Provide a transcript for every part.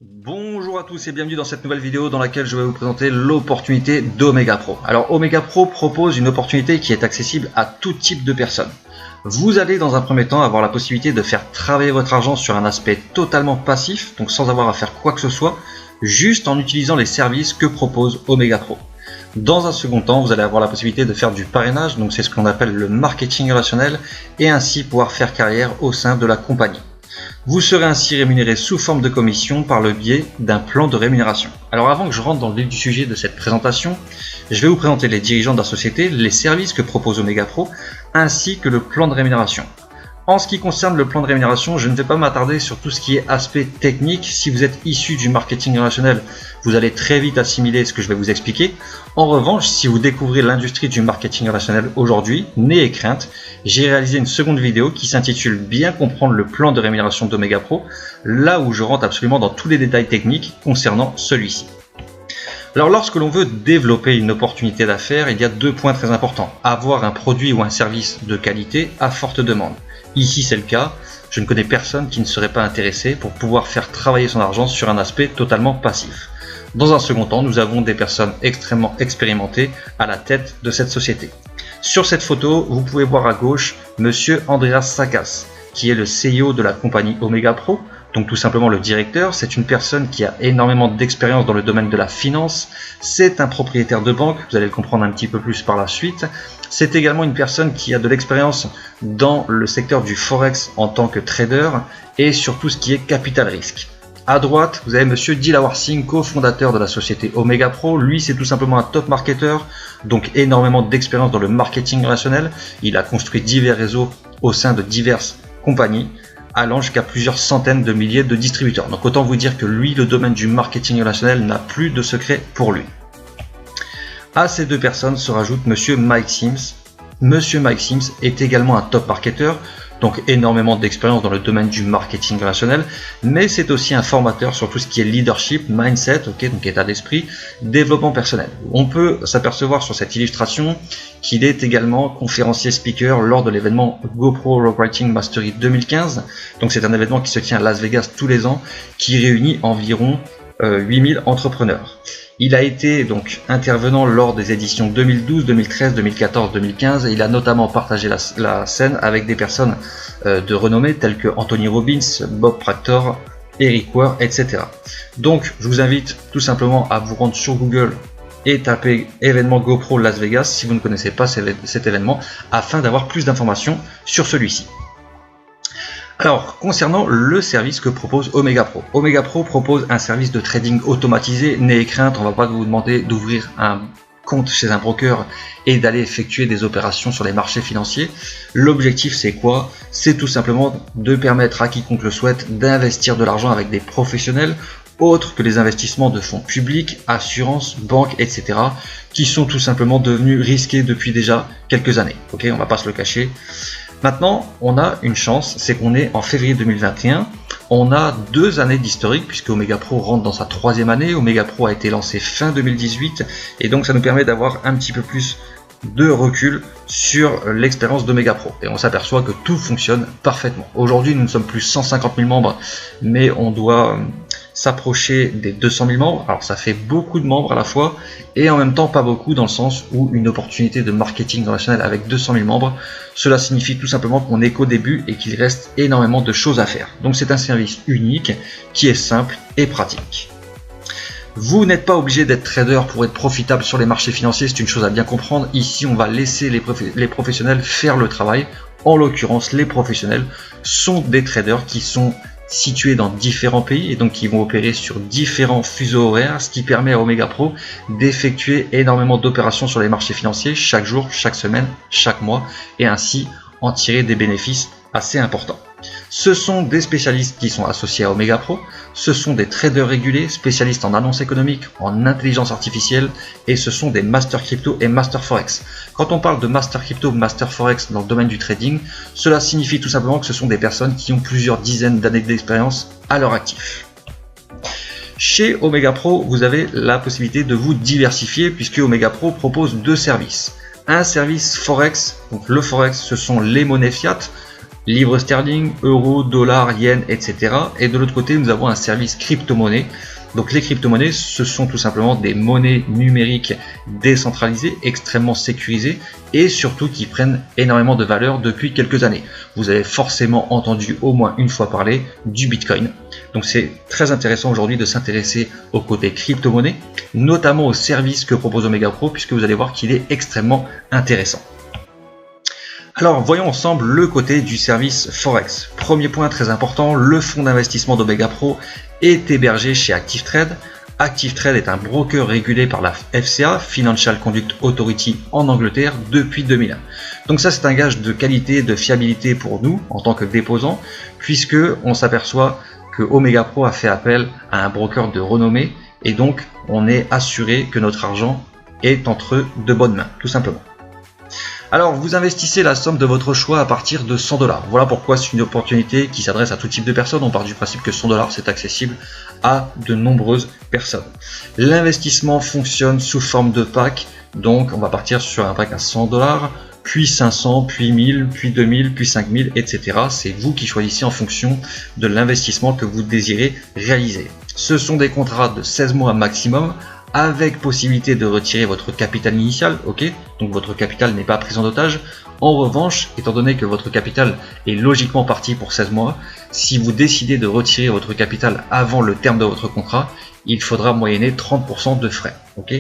Bonjour à tous et bienvenue dans cette nouvelle vidéo dans laquelle je vais vous présenter l'opportunité d'Omega Pro. Alors Omega Pro propose une opportunité qui est accessible à tout type de personnes. Vous allez dans un premier temps avoir la possibilité de faire travailler votre argent sur un aspect totalement passif, donc sans avoir à faire quoi que ce soit, juste en utilisant les services que propose Omega Pro. Dans un second temps, vous allez avoir la possibilité de faire du parrainage, donc c'est ce qu'on appelle le marketing relationnel, et ainsi pouvoir faire carrière au sein de la compagnie. Vous serez ainsi rémunéré sous forme de commission par le biais d'un plan de rémunération. Alors avant que je rentre dans le vif du sujet de cette présentation, je vais vous présenter les dirigeants de la société, les services que propose Omega Pro, ainsi que le plan de rémunération. En ce qui concerne le plan de rémunération, je ne vais pas m'attarder sur tout ce qui est aspect technique. Si vous êtes issu du marketing relationnel, vous allez très vite assimiler ce que je vais vous expliquer. En revanche, si vous découvrez l'industrie du marketing relationnel aujourd'hui, n'ayez crainte, j'ai réalisé une seconde vidéo qui s'intitule « Bien comprendre le plan de rémunération d'Omega Pro », là où je rentre absolument dans tous les détails techniques concernant celui-ci. Alors lorsque l'on veut développer une opportunité d'affaires, il y a deux points très importants. Avoir un produit ou un service de qualité à forte demande. Ici c'est le cas, je ne connais personne qui ne serait pas intéressé pour pouvoir faire travailler son argent sur un aspect totalement passif. Dans un second temps, nous avons des personnes extrêmement expérimentées à la tête de cette société. Sur cette photo, vous pouvez voir à gauche Monsieur Andreas Sakas, qui est le CEO de la compagnie Omega Pro. Donc tout simplement le directeur, c'est une personne qui a énormément d'expérience dans le domaine de la finance, c'est un propriétaire de banque, vous allez le comprendre un petit peu plus par la suite. C'est également une personne qui a de l'expérience dans le secteur du Forex en tant que trader et sur tout ce qui est capital risque. À droite, vous avez Monsieur Dilawar Singh, cofondateur de la société Omega Pro. Lui, c'est tout simplement un top marketeur, donc énormément d'expérience dans le marketing relationnel. Il a construit divers réseaux au sein de diverses compagnies, allant jusqu'à plusieurs centaines de milliers de distributeurs. Donc autant vous dire que lui, le domaine du marketing relationnel n'a plus de secret pour lui. À ces deux personnes se rajoute Monsieur Mike Sims. Monsieur Mike Sims est également un top marketeur, donc énormément d'expérience dans le domaine du marketing relationnel, mais c'est aussi un formateur sur tout ce qui est leadership, mindset, donc état d'esprit, développement personnel. On peut s'apercevoir sur cette illustration qu'il est également conférencier speaker lors de l'événement GoPro Rock Writing Mastery 2015. Donc c'est un événement qui se tient à Las Vegas tous les ans, qui réunit environ 8000 entrepreneurs. Il a été donc intervenant lors des éditions 2012, 2013, 2014, 2015 et il a notamment partagé la scène avec des personnes de renommée telles que Anthony Robbins, Bob Proctor, Eric Ware, etc. Donc je vous invite tout simplement à vous rendre sur Google et taper événement GoPro Las Vegas si vous ne connaissez pas cet événement afin d'avoir plus d'informations sur celui-ci. Alors, concernant le service que propose Omega Pro. Omega Pro propose un service de trading automatisé. N'ayez crainte, on ne va pas vous demander d'ouvrir un compte chez un broker et d'aller effectuer des opérations sur les marchés financiers. L'objectif, c'est quoi? C'est tout simplement de permettre à quiconque le souhaite d'investir de l'argent avec des professionnels autres que les investissements de fonds publics, assurances, banques, etc. qui sont tout simplement devenus risqués depuis déjà quelques années. Ok, on va pas se le cacher. Maintenant, on a une chance, c'est qu'on est en février 2021, on a 2 années d'historique puisque Omega Pro rentre dans sa 3e année, Omega Pro a été lancé fin 2018 et donc ça nous permet d'avoir un petit peu plus de recul sur l'expérience d'Omega Pro et on s'aperçoit que tout fonctionne parfaitement. Aujourd'hui, nous ne sommes plus 150 000 membres, mais on doit s'approcher des 200 000 membres. Alors ça fait beaucoup de membres à la fois et en même temps pas beaucoup dans le sens où une opportunité de marketing relationnel avec 200 000 membres, cela signifie tout simplement qu'on n'est qu'au début et qu'il reste énormément de choses à faire. Donc c'est un service unique qui est simple et pratique. Vous n'êtes pas obligé d'être trader pour être profitable sur les marchés financiers, c'est une chose à bien comprendre. Ici, on va laisser les professionnels faire le travail. En l'occurrence, les professionnels sont des traders qui sont situés dans différents pays et donc qui vont opérer sur différents fuseaux horaires, ce qui permet à Omega Pro d'effectuer énormément d'opérations sur les marchés financiers chaque jour, chaque semaine, chaque mois et ainsi en tirer des bénéfices assez importants. Ce sont des spécialistes qui sont associés à Omega Pro, ce sont des traders régulés, spécialistes en annonce économique, en intelligence artificielle et ce sont des Master Crypto et Master Forex. Quand on parle de Master Crypto, Master Forex dans le domaine du trading, cela signifie tout simplement que ce sont des personnes qui ont plusieurs dizaines d'années d'expérience à leur actif. Chez Omega Pro, vous avez la possibilité de vous diversifier puisque Omega Pro propose 2 services. Un service Forex, donc le Forex ce sont les monnaies fiat, livres sterling, euros, dollars, yens, etc. Et de l'autre côté, nous avons un service crypto-monnaie. Donc les crypto-monnaies, ce sont tout simplement des monnaies numériques décentralisées, extrêmement sécurisées et surtout qui prennent énormément de valeur depuis quelques années. Vous avez forcément entendu au moins une fois parler du Bitcoin. Donc c'est très intéressant aujourd'hui de s'intéresser au côté crypto-monnaie, notamment au service que propose Omega Pro, puisque vous allez voir qu'il est extrêmement intéressant. Alors voyons ensemble le côté du service Forex. Premier point très important, le fonds d'investissement d'Omega Pro est hébergé chez ActiveTrade. ActiveTrade est un broker régulé par la FCA, Financial Conduct Authority en Angleterre, depuis 2001. Donc ça c'est un gage de qualité et de fiabilité pour nous en tant que déposants, puisque on s'aperçoit que Omega Pro a fait appel à un broker de renommée et donc on est assuré que notre argent est entre de bonnes mains, tout simplement. Alors, vous investissez la somme de votre choix à partir de 100 $. Voilà pourquoi c'est une opportunité qui s'adresse à tout type de personnes. On part du principe que 100 $ c'est accessible à de nombreuses personnes. L'investissement fonctionne sous forme de pack. Donc, on va partir sur un pack à 100 $, puis 500, puis 1000, puis 2000, puis 5000, etc. C'est vous qui choisissez en fonction de l'investissement que vous désirez réaliser. Ce sont des contrats de 16 mois maximum, avec possibilité de retirer votre capital initial, ok, donc votre capital n'est pas pris en otage. En revanche, étant donné que votre capital est logiquement parti pour 16 mois, si vous décidez de retirer votre capital avant le terme de votre contrat, il faudra moyenner 30% de frais, ok.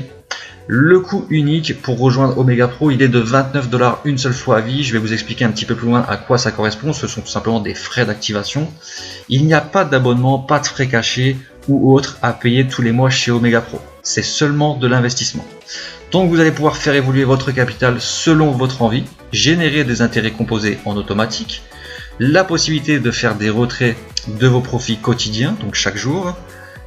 Le coût unique pour rejoindre Omega Pro, il est de 29 $ une seule fois à vie. Je vais vous expliquer un petit peu plus loin à quoi ça correspond. Ce sont tout simplement des frais d'activation. Il n'y a pas d'abonnement, pas de frais cachés ou autres à payer tous les mois chez Omega Pro. C'est seulement de l'investissement. Donc vous allez pouvoir faire évoluer votre capital selon votre envie, générer des intérêts composés en automatique, la possibilité de faire des retraits de vos profits quotidiens, donc chaque jour,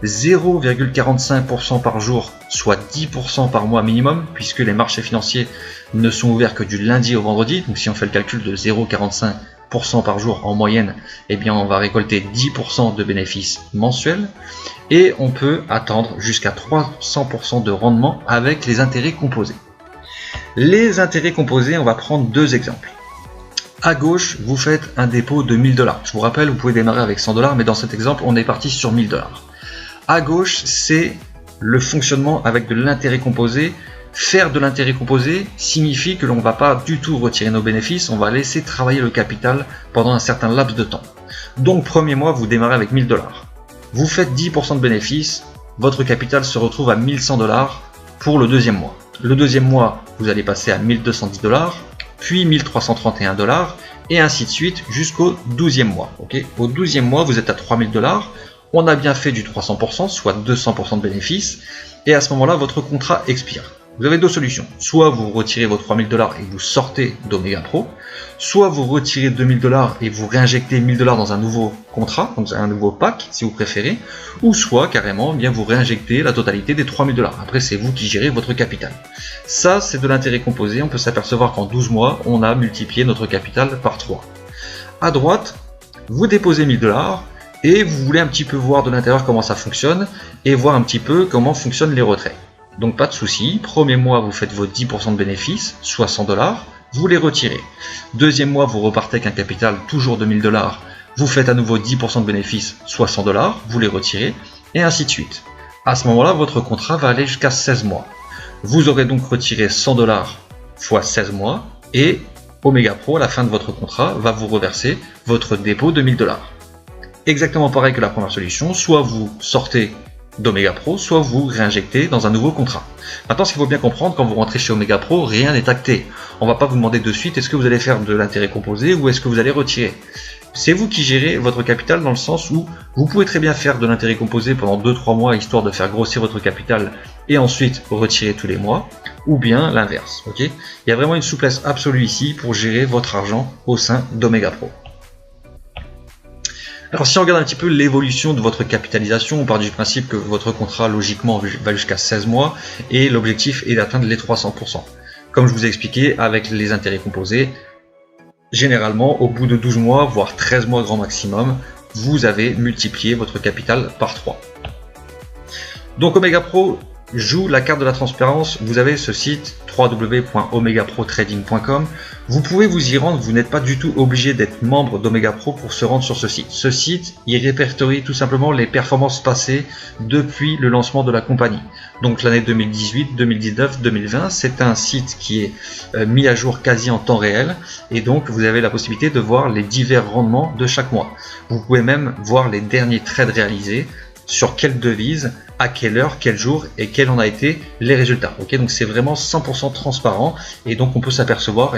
0,45% par jour, soit 10% par mois minimum, puisque les marchés financiers ne sont ouverts que du lundi au vendredi. Donc si on fait le calcul de 0,45% par jour en moyenne, eh bien on va récolter 10% de bénéfices mensuels. Et on peut attendre jusqu'à 300% de rendement avec les intérêts composés. Les intérêts composés, on va prendre deux exemples. À gauche, vous faites un dépôt de 1000 $. Je vous rappelle, vous pouvez démarrer avec 100 $, mais dans cet exemple, on est parti sur 1000 $. À gauche, c'est le fonctionnement avec de l'intérêt composé. Faire de l'intérêt composé signifie que l'on ne va pas du tout retirer nos bénéfices, on va laisser travailler le capital pendant un certain laps de temps. Donc, premier mois, vous démarrez avec 1000 $. Vous faites 10% de bénéfices, votre capital se retrouve à 1100 $ pour le deuxième mois. Le deuxième mois, vous allez passer à 1210 $, puis 1331 $, et ainsi de suite jusqu'au 12e mois. Okay, au 12e mois, vous êtes à 3000 $. On a bien fait du 300%, soit 200% de bénéfices, et à ce moment-là, votre contrat expire. Vous avez deux solutions. Soit vous retirez vos 3000 $ et vous sortez d'Omega Pro, soit vous retirez 2000 $ et vous réinjectez 1000 $ dans un nouveau contrat, donc un nouveau pack si vous préférez, ou soit carrément bien vous réinjectez la totalité des 3000 $. Après, c'est vous qui gérez votre capital. Ça, c'est de l'intérêt composé. On peut s'apercevoir qu'en 12 mois, on a multiplié notre capital par 3. À droite, vous déposez 1000 $ et vous voulez un petit peu voir de l'intérieur comment ça fonctionne et voir un petit peu comment fonctionnent les retraits. Donc pas de souci, premier mois vous faites vos 10% de bénéfices, soit 100 $, vous les retirez. Deuxième mois vous repartez avec un capital toujours de 1000 $, vous faites à nouveau 10% de bénéfices, soit 100 $, vous les retirez, et ainsi de suite. À ce moment-là, votre contrat va aller jusqu'à 16 mois. Vous aurez donc retiré 100 $ fois 16 mois, et Omega Pro, à la fin de votre contrat, va vous reverser votre dépôt de 1000 $. Exactement pareil que la première solution, soit vous sortez d'Omega Pro, soit vous réinjectez dans un nouveau contrat. Maintenant, ce qu'il faut bien comprendre, quand vous rentrez chez Omega Pro, rien n'est acté. On ne va pas vous demander de suite est-ce que vous allez faire de l'intérêt composé ou est-ce que vous allez retirer. C'est vous qui gérez votre capital dans le sens où vous pouvez très bien faire de l'intérêt composé pendant 2-3 mois histoire de faire grossir votre capital et ensuite retirer tous les mois, ou bien l'inverse. Okay, il y a vraiment une souplesse absolue ici pour gérer votre argent au sein d'Omega Pro. Alors si on regarde un petit peu l'évolution de votre capitalisation, on part du principe que votre contrat logiquement va jusqu'à 16 mois et l'objectif est d'atteindre les 300%. Comme je vous ai expliqué, avec les intérêts composés, généralement au bout de 12 mois, voire 13 mois grand maximum, vous avez multiplié votre capital par 3. Donc Omega Pro joue la carte de la transparence. Vous avez ce site www.omegaprotrading.com. Vous pouvez vous y rendre, vous n'êtes pas du tout obligé d'être membre d'Omega Pro pour se rendre sur ce site. Ce site, il répertorie tout simplement les performances passées depuis le lancement de la compagnie. Donc l'année 2018, 2019, 2020, c'est un site qui est mis à jour quasi en temps réel et donc vous avez la possibilité de voir les divers rendements de chaque mois. Vous pouvez même voir les derniers trades réalisés, sur quelle devise, à quelle heure, quel jour et quels en a été les résultats. Ok, donc c'est vraiment 100% transparent et donc on peut s'apercevoir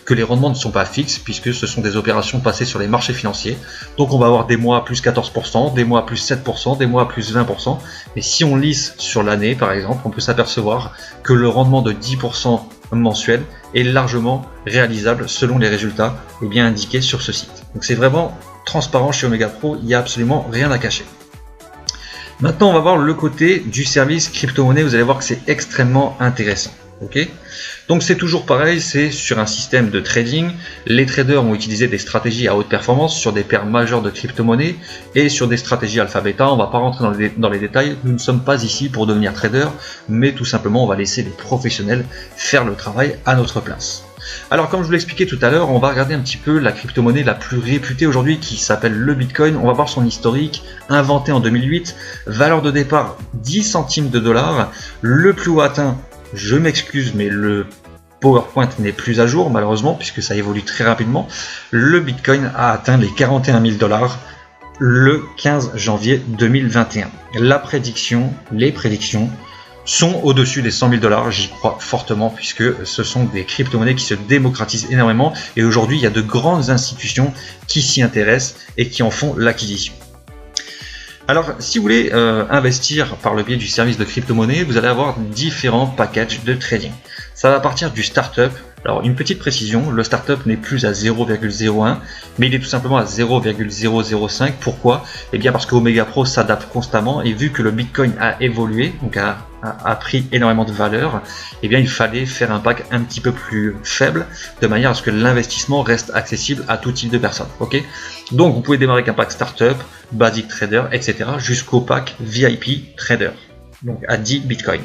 que les rendements ne sont pas fixes puisque ce sont des opérations passées sur les marchés financiers. Donc on va avoir des mois à plus 14%, des mois à plus 7%, des mois à plus 20%. Mais si on lisse sur l'année par exemple, on peut s'apercevoir que le rendement de 10% mensuel est largement réalisable selon les résultats indiqués sur ce site. Donc c'est vraiment transparent chez Omega Pro, il n'y a absolument rien à cacher. Maintenant, on va voir le côté du service crypto-monnaie. Vous allez voir que c'est extrêmement intéressant. Ok, donc c'est toujours pareil, c'est sur un système de trading. Les traders ont utilisé des stratégies à haute performance sur des paires majeures de crypto-monnaies et sur des stratégies alpha-beta. On ne va pas rentrer dans les détails. Nous ne sommes pas ici pour devenir trader, mais tout simplement, on va laisser les professionnels faire le travail à notre place. Alors comme je vous l'expliquais tout à l'heure, on va regarder un petit peu la crypto-monnaie la plus réputée aujourd'hui qui s'appelle le Bitcoin. On va voir son historique, inventé en 2008, valeur de départ 10 centimes de dollars, le plus haut atteint, je m'excuse mais le PowerPoint n'est plus à jour malheureusement puisque ça évolue très rapidement, le Bitcoin a atteint les 41 000 dollars le 15 janvier 2021. Les prédictions sont au-dessus des 100 000 dollars, j'y crois fortement puisque ce sont des crypto-monnaies qui se démocratisent énormément et aujourd'hui il y a de grandes institutions qui s'y intéressent et qui en font l'acquisition. Alors si vous voulez investir par le biais du service de crypto-monnaie, vous allez avoir différents packages de trading. Ça va partir du startup. Alors une petite précision, le startup n'est plus à 0,01 mais il est tout simplement à 0,005. Pourquoi? Eh bien parce que Omega Pro s'adapte constamment et vu que le Bitcoin a évolué, donc a pris énormément de valeur, eh bien il fallait faire un pack un petit peu plus faible de manière à ce que l'investissement reste accessible à tout type de personnes. Ok, donc vous pouvez démarrer avec un pack startup, basic trader, etc. jusqu'au pack VIP trader, donc à 10 Bitcoin.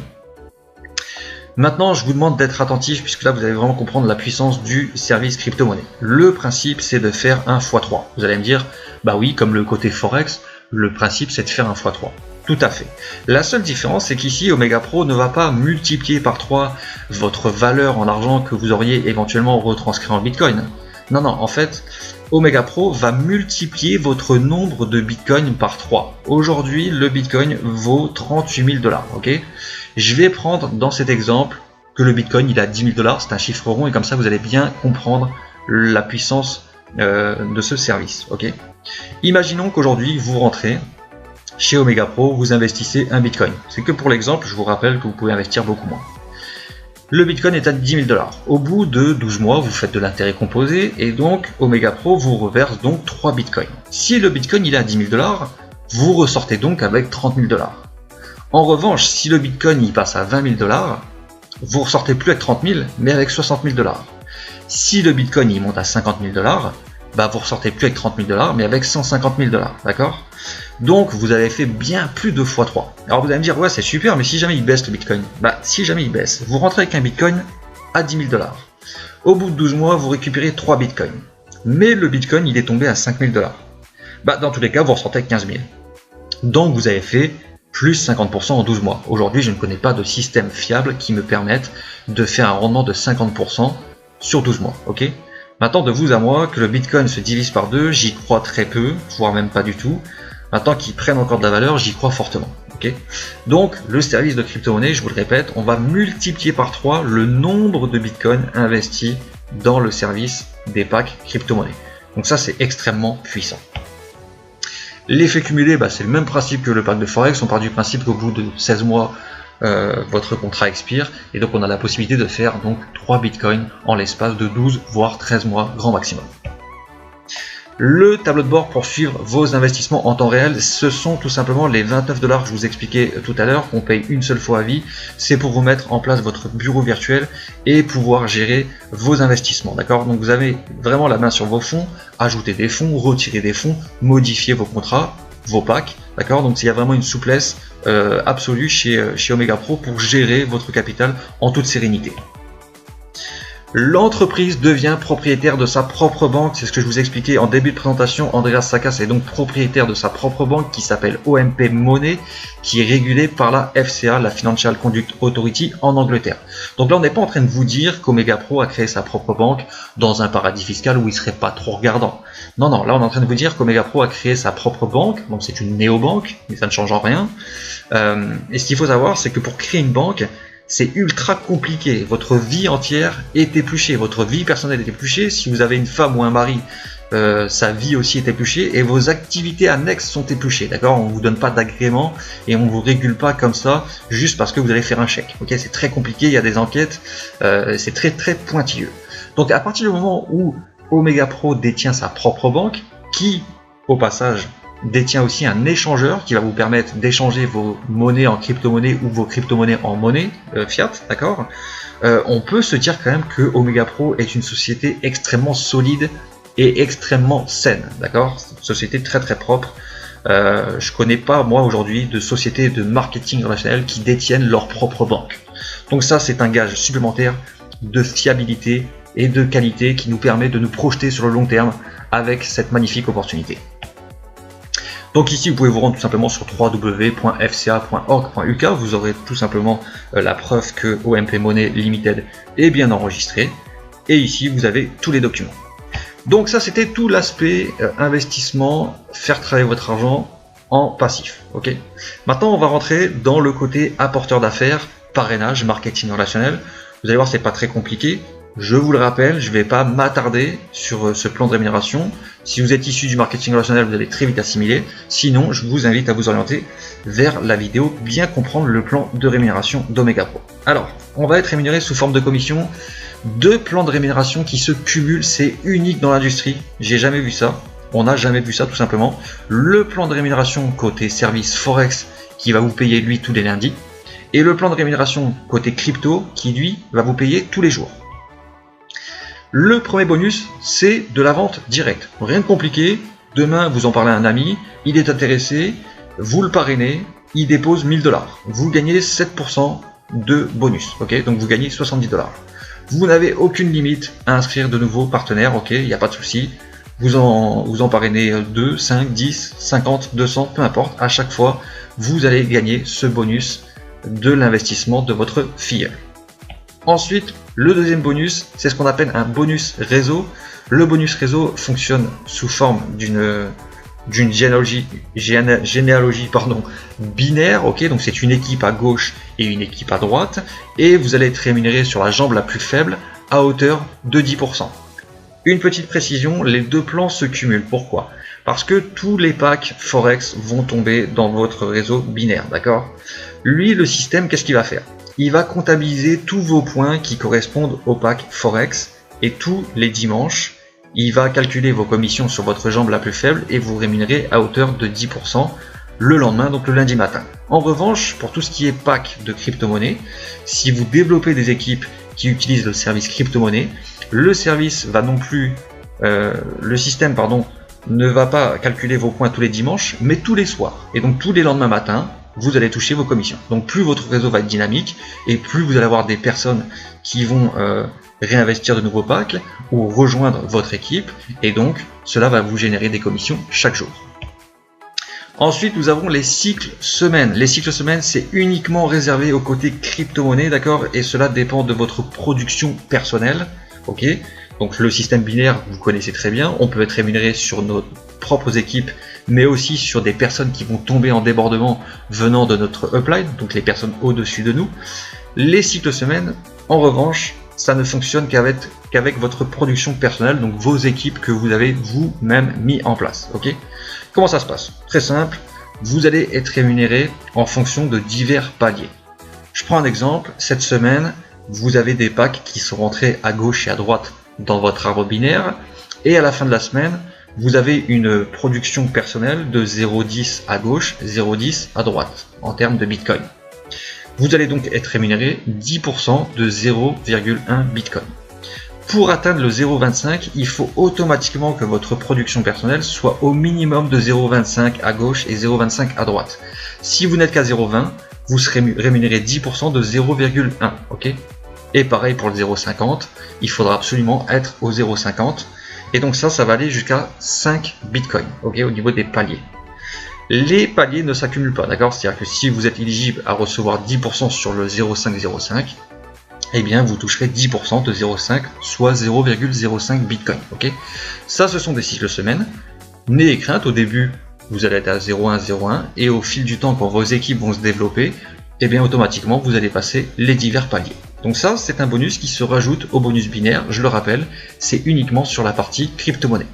Maintenant, je vous demande d'être attentif puisque là, vous allez vraiment comprendre la puissance du service crypto-monnaie. Le principe, c'est de faire un x3. Vous allez me dire, bah oui, comme le côté Forex, le principe, c'est de faire un x3. Tout à fait. La seule différence, c'est qu'ici, Omega Pro ne va pas multiplier par 3 votre valeur en argent que vous auriez éventuellement retranscrit en Bitcoin. Non, non, en fait, Omega Pro va multiplier votre nombre de Bitcoin par 3. Aujourd'hui, le Bitcoin vaut 38 000 dollars. Ok, je vais prendre dans cet exemple que le Bitcoin il a 10 000 dollars, c'est un chiffre rond et comme ça vous allez bien comprendre la puissance de ce service. Ok, imaginons qu'aujourd'hui vous rentrez chez Omega Pro, vous investissez un Bitcoin. C'est que pour l'exemple, je vous rappelle que vous pouvez investir beaucoup moins. Le Bitcoin est à 10 000 dollars. Au bout de 12 mois, vous faites de l'intérêt composé et donc Omega Pro vous reverse donc 3 Bitcoins. Si le Bitcoin il est à 10 000 dollars, vous ressortez donc avec 30 000 dollars. En revanche, si le Bitcoin il passe à 20 000 dollars, vous ressortez plus avec 30 000, mais avec 60 000 dollars. Si le Bitcoin il monte à 50 000 dollars, bah vous ressortez plus avec 30 000 dollars, mais avec 150 000 dollars, d'accord? Donc vous avez fait bien plus de x3. Alors vous allez me dire, ouais c'est super, mais si jamais il baisse le Bitcoin, bah si jamais il baisse, vous rentrez avec un Bitcoin à 10 000 dollars. Au bout de 12 mois, vous récupérez 3 Bitcoins. Mais le Bitcoin il est tombé à 5 000 dollars. Bah dans tous les cas, vous ressortez avec 15 000. Donc vous avez fait plus 50% en 12 mois. Aujourd'hui, je ne connais pas de système fiable qui me permette de faire un rendement de 50% sur 12 mois. Ok. Maintenant, de vous à moi, que le Bitcoin se divise par 2, j'y crois très peu, voire même pas du tout. Maintenant qu'il prenne encore de la valeur, j'y crois fortement. Okay, donc, le service de crypto-monnaie, je vous le répète, on va multiplier par 3 le nombre de Bitcoin investis dans le service des packs crypto-monnaie. Donc ça, c'est extrêmement puissant. L'effet cumulé, bah, c'est le même principe que le pack de Forex. On part du principe qu'au bout de 16 mois, votre contrat expire. Et donc, on a la possibilité de faire donc 3 Bitcoins en l'espace de 12 voire 13 mois grand maximum. Le tableau de bord pour suivre vos investissements en temps réel, ce sont tout simplement les 29 dollars que je vous expliquais tout à l'heure, qu'on paye une seule fois à vie. C'est pour vous mettre en place votre bureau virtuel et pouvoir gérer vos investissements. D'accord? Donc vous avez vraiment la main sur vos fonds, ajouter des fonds, retirer des fonds, modifier vos contrats, vos packs, D'accord, donc il y a vraiment une souplesse absolue chez Omega Pro pour gérer votre capital en toute sérénité. L'entreprise devient propriétaire de sa propre banque, c'est ce que je vous ai expliqué en début de présentation. Andreas Sakas est donc propriétaire de sa propre banque qui s'appelle OMP Money, qui est régulée par la FCA, la Financial Conduct Authority en Angleterre. Donc là, on n'est pas en train de vous dire qu'Omega Pro a créé sa propre banque dans un paradis fiscal où il ne serait pas trop regardant. Non, non, là on est en train de vous dire qu'Omega Pro a créé sa propre banque, donc c'est une néobanque, mais ça ne change en rien. Et ce qu'il faut savoir, c'est que pour créer une banque, c'est ultra compliqué. Votre vie entière est épluchée, votre vie personnelle est épluchée. Si vous avez une femme ou un mari, sa vie aussi est épluchée et vos activités annexes sont épluchées. D'accord, on ne vous donne pas d'agrément et on ne vous régule pas comme ça juste parce que vous allez faire un chèque. Ok, c'est très compliqué, il y a des enquêtes, c'est très pointilleux. Donc à partir du moment où Omega Pro détient sa propre banque, qui au passage détient aussi un échangeur qui va vous permettre d'échanger vos monnaies en crypto-monnaie ou vos crypto-monnaies en monnaie fiat, d'accord, on peut se dire quand même que Omega Pro est une société extrêmement solide et extrêmement saine, d'accord, une société très propre. Je connais pas moi aujourd'hui de sociétés de marketing relationnel qui détiennent leur propre banque. Donc ça, c'est un gage supplémentaire de fiabilité et de qualité qui nous permet de nous projeter sur le long terme avec cette magnifique opportunité. Donc ici, vous pouvez vous rendre tout simplement sur www.fca.org.uk. Vous aurez tout simplement la preuve que OMP Money Limited est bien enregistré. Et ici, vous avez tous les documents. Donc ça, c'était tout l'aspect investissement, faire travailler votre argent en passif. Ok. Maintenant, on va rentrer dans le côté apporteur d'affaires, parrainage, marketing relationnel. Vous allez voir, c'est pas très compliqué. Je vous le rappelle, je ne vais pas m'attarder sur ce plan de rémunération. Si vous êtes issu du marketing relationnel, vous allez très vite assimiler. Sinon, je vous invite à vous orienter vers la vidéo bien comprendre le plan de rémunération d'Omega Pro. Alors, on va être rémunéré sous forme de commission. 2 plans de rémunération qui se cumulent, c'est unique dans l'industrie. J'ai jamais vu ça. On n'a jamais vu ça tout simplement. Le plan de rémunération côté service Forex qui va vous payer lui tous les lundis. Et le plan de rémunération côté crypto qui lui va vous payer tous les jours. Le premier bonus, c'est de la vente directe. Rien de compliqué. Demain, vous en parlez à un ami, il est intéressé, vous le parrainez, il dépose 1000 $. Vous gagnez 7% de bonus. Ok, donc vous gagnez 70 $. Vous n'avez aucune limite à inscrire de nouveaux partenaires. Ok, il n'y a pas de souci. Vous en parrainez 2, 5, 10, 50, 200, peu importe. À chaque fois, vous allez gagner ce bonus de l'investissement de votre filleul. Ensuite, le deuxième bonus, c'est ce qu'on appelle un bonus réseau. Le bonus réseau fonctionne sous forme d'une généalogie binaire. Ok, donc c'est une équipe à gauche et une équipe à droite. Et vous allez être rémunéré sur la jambe la plus faible à hauteur de 10%. Une petite précision, les 2 plans se cumulent. Pourquoi ? Parce que tous les packs Forex vont tomber dans votre réseau binaire. D'accord ? Lui, le système, qu'est-ce qu'il va faire ? Il va comptabiliser tous vos points qui correspondent au pack Forex et tous les dimanches, il va calculer vos commissions sur votre jambe la plus faible et vous rémunérer à hauteur de 10% le lendemain, donc le lundi matin. En revanche, pour tout ce qui est pack de crypto-monnaie, si vous développez des équipes qui utilisent le service crypto-monnaie, le système ne va pas calculer vos points tous les dimanches, mais tous les soirs. Et donc tous les lendemains matins, vous allez toucher vos commissions. Donc plus votre réseau va être dynamique et plus vous allez avoir des personnes qui vont réinvestir de nouveaux packs ou rejoindre votre équipe et donc cela va vous générer des commissions chaque jour. Ensuite, nous avons les cycles semaines. Les cycles semaines, c'est uniquement réservé au côté crypto-monnaie, d'accord, et cela dépend de votre production personnelle. Ok, donc le système binaire, vous connaissez très bien. On peut être rémunéré sur nos propres équipes, mais aussi sur des personnes qui vont tomber en débordement venant de notre upline, donc les personnes au-dessus de nous. Les cycles semaines, en revanche, ça ne fonctionne qu'avec votre production personnelle, donc vos équipes que vous avez vous-même mis en place. Ok, comment ça se passe? Très simple, vous allez être rémunéré en fonction de divers paliers. Je prends un exemple, cette semaine, vous avez des packs qui sont rentrés à gauche et à droite dans votre arbre binaire, et à la fin de la semaine, vous avez une production personnelle de 0,10 à gauche, 0,10 à droite, en termes de Bitcoin. Vous allez donc être rémunéré 10% de 0,1 Bitcoin. Pour atteindre le 0,25, il faut automatiquement que votre production personnelle soit au minimum de 0,25 à gauche et 0,25 à droite. Si vous n'êtes qu'à 0,20, vous serez rémunéré 10% de 0,1. Ok. Et pareil pour le 0,50, il faudra absolument être au 0,50. Et donc ça va aller jusqu'à 5 bitcoins, ok, au niveau des paliers. Les paliers ne s'accumulent pas, d'accord? C'est-à-dire que si vous êtes éligible à recevoir 10% sur le 0,505, eh bien vous toucherez 10% de 0,5, soit 0,05 bitcoin, ok? Ça, ce sont des cycles semaines. N'ayez crainte, au début, vous allez être à 0,1, 0,1, et au fil du temps, quand vos équipes vont se développer, eh bien automatiquement, vous allez passer les divers paliers. Donc ça, c'est un bonus qui se rajoute au bonus binaire, je le rappelle, c'est uniquement sur la partie crypto-monnaie.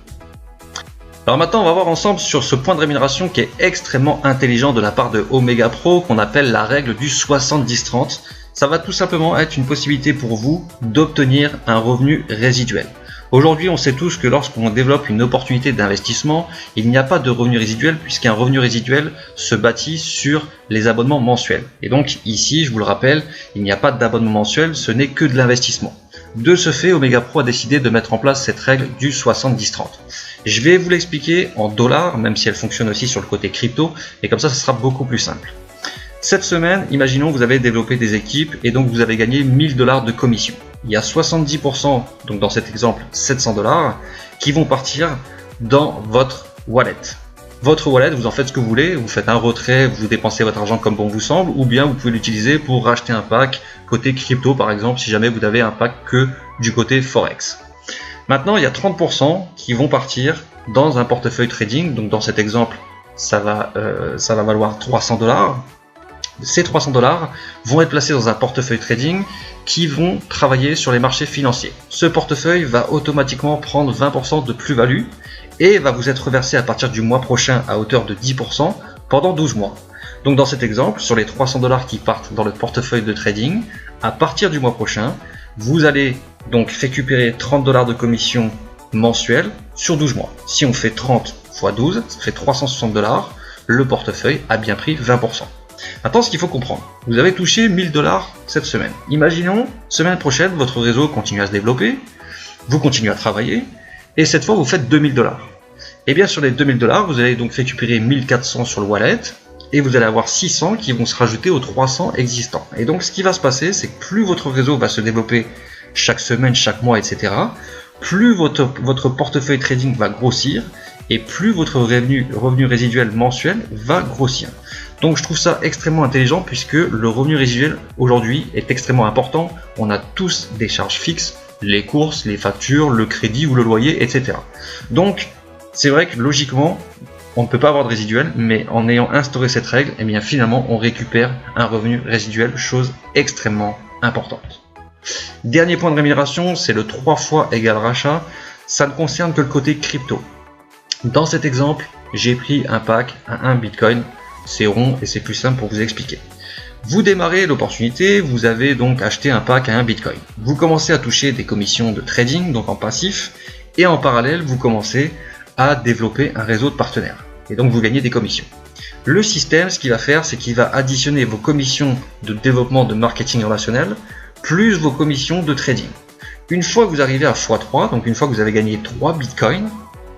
Alors maintenant, on va voir ensemble sur ce point de rémunération qui est extrêmement intelligent de la part de Omega Pro, qu'on appelle la règle du 70-30. Ça va tout simplement être une possibilité pour vous d'obtenir un revenu résiduel. Aujourd'hui, on sait tous que lorsqu'on développe une opportunité d'investissement, il n'y a pas de revenu résiduel puisqu'un revenu résiduel se bâtit sur les abonnements mensuels. Et donc ici, je vous le rappelle, il n'y a pas d'abonnement mensuel, ce n'est que de l'investissement. De ce fait, Omega Pro a décidé de mettre en place cette règle du 70-30. Je vais vous l'expliquer en dollars, même si elle fonctionne aussi sur le côté crypto, et comme ça, ce sera beaucoup plus simple. Cette semaine, imaginons que vous avez développé des équipes et donc vous avez gagné 1000 $ de commission. Il y a 70%, donc dans cet exemple 700 $, qui vont partir dans votre wallet. Votre wallet, vous en faites ce que vous voulez, vous faites un retrait, vous dépensez votre argent comme bon vous semble, ou bien vous pouvez l'utiliser pour racheter un pack côté crypto par exemple, si jamais vous avez un pack que du côté Forex. Maintenant, il y a 30% qui vont partir dans un portefeuille trading, donc dans cet exemple, ça va valoir 300 $. Ces 300 $ vont être placés dans un portefeuille trading qui vont travailler sur les marchés financiers. Ce portefeuille va automatiquement prendre 20% de plus-value et va vous être reversé à partir du mois prochain à hauteur de 10% pendant 12 mois. Donc dans cet exemple, sur les 300 $ qui partent dans le portefeuille de trading, à partir du mois prochain, vous allez donc récupérer 30 $ de commission mensuelle sur 12 mois. Si on fait 30 x 12, ça fait 360 $. Le portefeuille a bien pris 20%. Maintenant, ce qu'il faut comprendre, vous avez touché 1000 $ cette semaine. Imaginons, semaine prochaine, votre réseau continue à se développer, vous continuez à travailler, et cette fois, vous faites 2000 $. Et bien, sur les 2000 $, vous allez donc récupérer 1400 sur le wallet, et vous allez avoir 600 qui vont se rajouter aux 300 existants. Et donc, ce qui va se passer, c'est que plus votre réseau va se développer chaque semaine, chaque mois, etc., plus votre portefeuille trading va grossir, et plus votre revenu résiduel mensuel va grossir. Donc je trouve ça extrêmement intelligent puisque le revenu résiduel aujourd'hui est extrêmement important. On a tous des charges fixes, les courses, les factures, le crédit ou le loyer, etc. Donc c'est vrai que logiquement, on ne peut pas avoir de résiduel, mais en ayant instauré cette règle, eh bien finalement on récupère un revenu résiduel, chose extrêmement importante. Dernier point de rémunération, c'est le 3 fois égal rachat. Ça ne concerne que le côté crypto. Dans cet exemple, j'ai pris un pack à 1 bitcoin. C'est rond et c'est plus simple pour vous expliquer. Vous démarrez l'opportunité, vous avez donc acheté un pack à 1 bitcoin. Vous commencez à toucher des commissions de trading, donc en passif, et en parallèle, vous commencez à développer un réseau de partenaires. Et donc vous gagnez des commissions. Le système, ce qu'il va faire, c'est qu'il va additionner vos commissions de développement de marketing relationnel, plus vos commissions de trading. Une fois que vous arrivez à x3, donc une fois que vous avez gagné 3 bitcoins,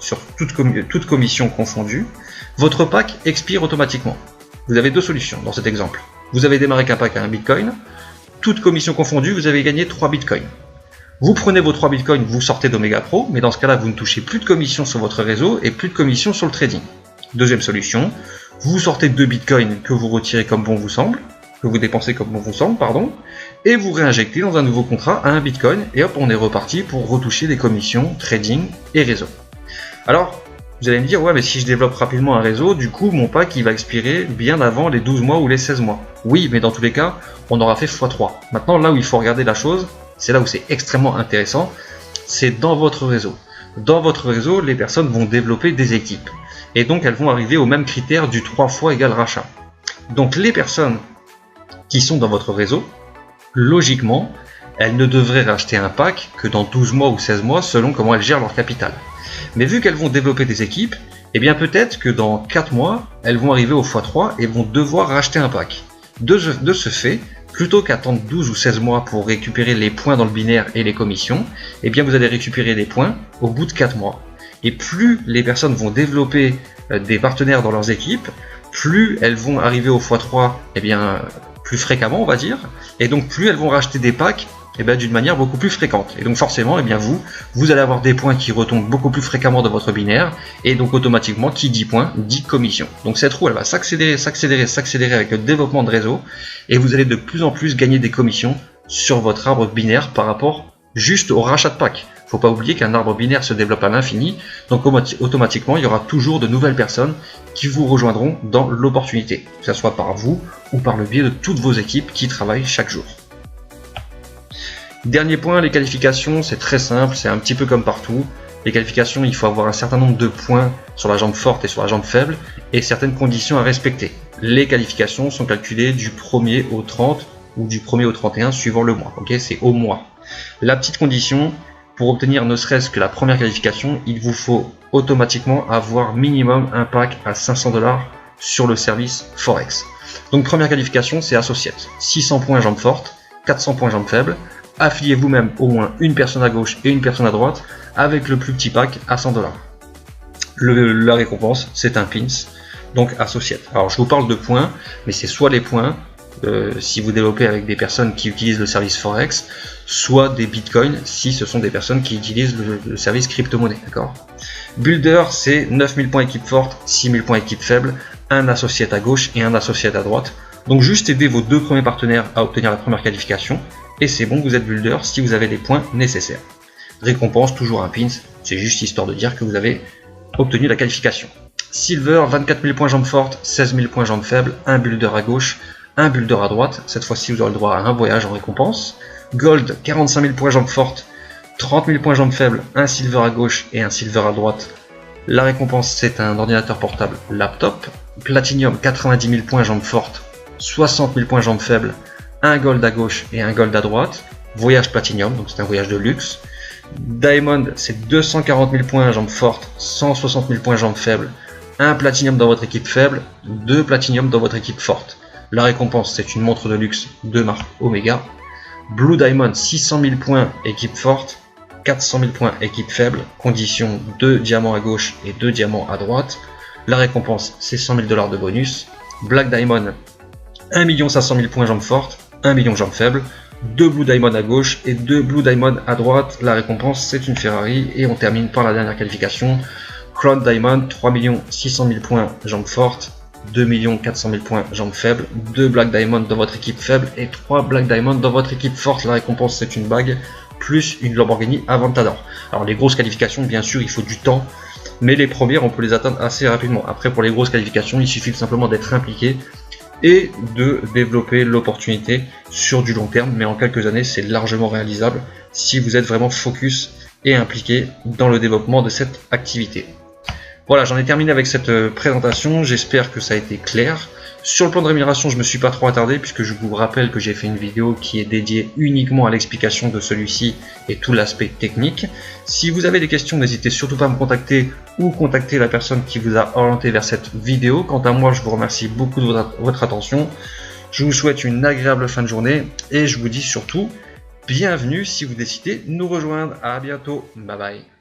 sur toute commission confondue, votre pack expire automatiquement. Vous avez deux solutions dans cet exemple. Vous avez démarré qu'un pack à 1 bitcoin, toute commission confondue, vous avez gagné 3 bitcoins. Vous prenez vos 3 bitcoins, vous sortez d'Omega Pro, mais dans ce cas-là, vous ne touchez plus de commission sur votre réseau et plus de commission sur le trading. Deuxième solution, vous sortez 2 bitcoins que vous retirez comme bon vous semble, que vous dépensez comme bon vous semble, pardon, et vous réinjectez dans un nouveau contrat à 1 bitcoin, et hop, on est reparti pour retoucher des commissions, trading et réseau. Alors, vous allez me dire, ouais, mais si je développe rapidement un réseau, du coup, mon pack, il va expirer bien avant les 12 mois ou les 16 mois. Oui, mais dans tous les cas, on aura fait x3. Maintenant, là où il faut regarder la chose, c'est là où c'est extrêmement intéressant, c'est dans votre réseau. Dans votre réseau, les personnes vont développer des équipes. Et donc, elles vont arriver au même critère du 3 fois égal rachat. Donc, les personnes qui sont dans votre réseau, logiquement, elles ne devraient racheter un pack que dans 12 mois ou 16 mois, selon comment elles gèrent leur capital. Mais vu qu'elles vont développer des équipes, eh bien peut-être que dans 4 mois, elles vont arriver au x3 et vont devoir racheter un pack. De ce fait, plutôt qu'attendre 12 ou 16 mois pour récupérer les points dans le binaire et les commissions, eh bien vous allez récupérer les points au bout de 4 mois. Et plus les personnes vont développer des partenaires dans leurs équipes, plus elles vont arriver au x3 eh bien, plus fréquemment, on va dire, et donc plus elles vont racheter des packs eh bien, d'une manière beaucoup plus fréquente. Et donc forcément, eh bien, vous allez avoir des points qui retombent beaucoup plus fréquemment dans votre binaire, et donc automatiquement, qui dit points, dit commission. Donc cette roue, elle va s'accélérer avec le développement de réseau, et vous allez de plus en plus gagner des commissions sur votre arbre binaire par rapport juste au rachat de packs. Il ne faut pas oublier qu'un arbre binaire se développe à l'infini, donc automatiquement, il y aura toujours de nouvelles personnes qui vous rejoindront dans l'opportunité, que ce soit par vous ou par le biais de toutes vos équipes qui travaillent chaque jour. Dernier point, les qualifications, c'est très simple, c'est un petit peu comme partout. Les qualifications, il faut avoir un certain nombre de points sur la jambe forte et sur la jambe faible et certaines conditions à respecter. Les qualifications sont calculées du 1er au 30 ou du 1er au 31 suivant le mois, ok, c'est au mois. La petite condition, pour obtenir ne serait-ce que la première qualification, il vous faut automatiquement avoir minimum un pack à 500 $ sur le service Forex. Donc première qualification, c'est Associate, 600 points jambe forte, 400 points jambe faible. Affiliez vous-même au moins une personne à gauche et une personne à droite avec le plus petit pack à 100 $. La récompense, c'est un pins, donc Associate. Alors je vous parle de points, mais c'est soit les points, si vous développez avec des personnes qui utilisent le service Forex, soit des bitcoins si ce sont des personnes qui utilisent le service crypto-monnaie. D'accord. Builder, c'est 9000 points équipe forte, 6000 points équipe faible, un Associate à gauche et un Associate à droite. Donc juste aider vos deux premiers partenaires à obtenir la première qualification. Et c'est bon, vous êtes builder si vous avez les points nécessaires. Récompense, toujours un pins, c'est juste histoire de dire que vous avez obtenu la qualification. Silver, 24 000 points jambes fortes, 16 000 points jambes faibles, un builder à gauche, un builder à droite. Cette fois-ci, vous aurez le droit à un voyage en récompense. Gold, 45 000 points jambes fortes, 30 000 points jambes faibles, un silver à gauche et un silver à droite. La récompense, c'est un ordinateur portable laptop. Platinum, 90 000 points jambes fortes, 60 000 points jambes faibles, un gold à gauche et un gold à droite. Voyage Platinum, donc c'est un voyage de luxe. Diamond, c'est 240 000 points jambes fortes, 160 000 points jambes faibles, un Platinum dans votre équipe faible, 2 Platinum dans votre équipe forte. La récompense, c'est une montre de luxe de marque Omega. Blue Diamond, 600 000 points équipe forte, 400 000 points équipe faible, condition 2 diamants à gauche et 2 diamants à droite. La récompense, c'est 100 000 $ de bonus. Black Diamond, 1 500 000 points jambes fortes, 1 million jambes faibles, 2 Blue Diamond à gauche et 2 Blue Diamond à droite. La récompense, c'est une Ferrari. Et on termine par la dernière qualification. Crown Diamond, 3 600 000 points jambes fortes, 2 400 000 points jambes faibles, 2 Black Diamond dans votre équipe faible et 3 Black Diamond dans votre équipe forte. La récompense, c'est une bague plus une Lamborghini Aventador. Alors les grosses qualifications, bien sûr, il faut du temps, mais les premières, on peut les atteindre assez rapidement. Après, pour les grosses qualifications, il suffit simplement d'être impliqué et de développer l'opportunité sur du long terme, mais en quelques années, c'est largement réalisable si vous êtes vraiment focus et impliqué dans le développement de cette activité. Voilà, j'en ai terminé avec cette présentation, j'espère que ça a été clair. Sur le plan de rémunération, je ne me suis pas trop attardé puisque je vous rappelle que j'ai fait une vidéo qui est dédiée uniquement à l'explication de celui-ci et tout l'aspect technique. Si vous avez des questions, n'hésitez surtout pas à me contacter ou contacter la personne qui vous a orienté vers cette vidéo. Quant à moi, je vous remercie beaucoup de votre attention. Je vous souhaite une agréable fin de journée et je vous dis surtout bienvenue si vous décidez de nous rejoindre. À bientôt, bye bye.